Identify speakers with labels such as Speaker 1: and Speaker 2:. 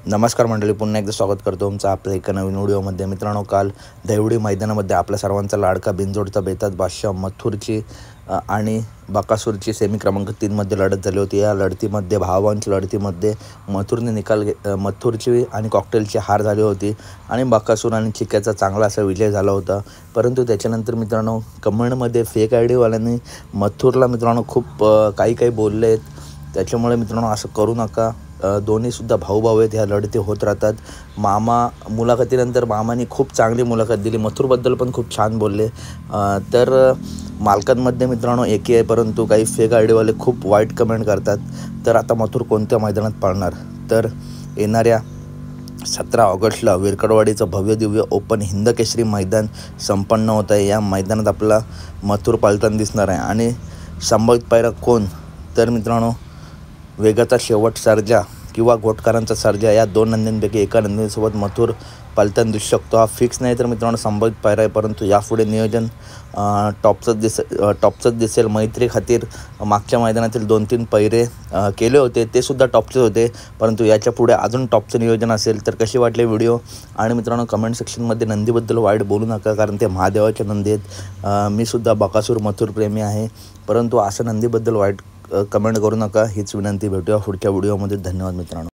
Speaker 1: नमस्कार मंडळी, पुन्हा एकदा स्वागत करतो तुमचं आपल्या एका नवीन व्हिडिओमध्ये. मित्रांनो, काल देवडी मैदानामध्ये आपल्या सर्वांचा लाडका बिनजोडचा बेताज बादशाह मथुरची आणि बकासूरची सेमी क्रमांक 3मध्ये लढत झाली होती. या लढतीमध्ये भावांच्या लढतीमध्ये मथुरने मथुरची आणि कॉकटेलची हार झाली होती आणि बकासूर आणि चिक्याचा चांगला असा विजय झाला होता. परंतु त्याच्यानंतर मित्रांनो, कमेंटमध्ये फेक आयडीवाल्यांनी मथुरला मित्रांनो खूप काही बोलले आहेत. त्याच्यामुळे मित्रांनो असं करू नका. दोन्हीसुद्धा भाऊ आहेत. ह्या लढती होत राहतात. मुलाखतीनंतर मामाने खूप चांगली मुलाखत दिली. मथुरबद्दल पण खूप छान बोलले. तर मालकांमध्ये मित्रांनो एकी आहे, परंतु काही फेक आयडीवाले खूप वाईट कमेंट करतात. तर आता मथुर कोणत्या मैदानात पळणार, तर येणाऱ्या 17 ऑगस्टला विरकडवाडीचं भव्य दिव्य ओपन हिंदकेसरी मैदान संपन्न होत आहे. या मैदानात आपला मथुर पळताना दिसणार आहे. आणि संभावित पायरा कोण, तर मित्रांनो वेगाचा शेवट सर्जा किंवा घोटकरांचा सर्जा या दोन नंदींपैकी एका नंदीसोबत मथुर पळताना दिसू शकतो. हा फिक्स नाही तर मित्रांनो संभावित पायरा आहे, परंतु यापुढे नियोजन टॉपचंच दिसेल. मैत्री खातीर मागच्या मैदानातील 2-3 पैरे केले होते, ते सुद्धा टॉपचेच होते, परंतु याच्या पुढे अजून टॉपचं नियोजन असेल. तर कसे वाटले व्हिडिओ, आणि मित्रांनो कमेंट सेक्शनमध्ये नंदीबद्दल वाईट बोलू नका, कारण ते महादेवाचे नंदी आहेत. मी सुद्धा बकासूर मथुर प्रेमी आहे, परंतु असं नंदीबद्दल वाईट कमेंट करू नका, हीच विनंती. भेटूया पुढच्या व्हिडिओमध्ये. धन्यवाद मित्रांनो.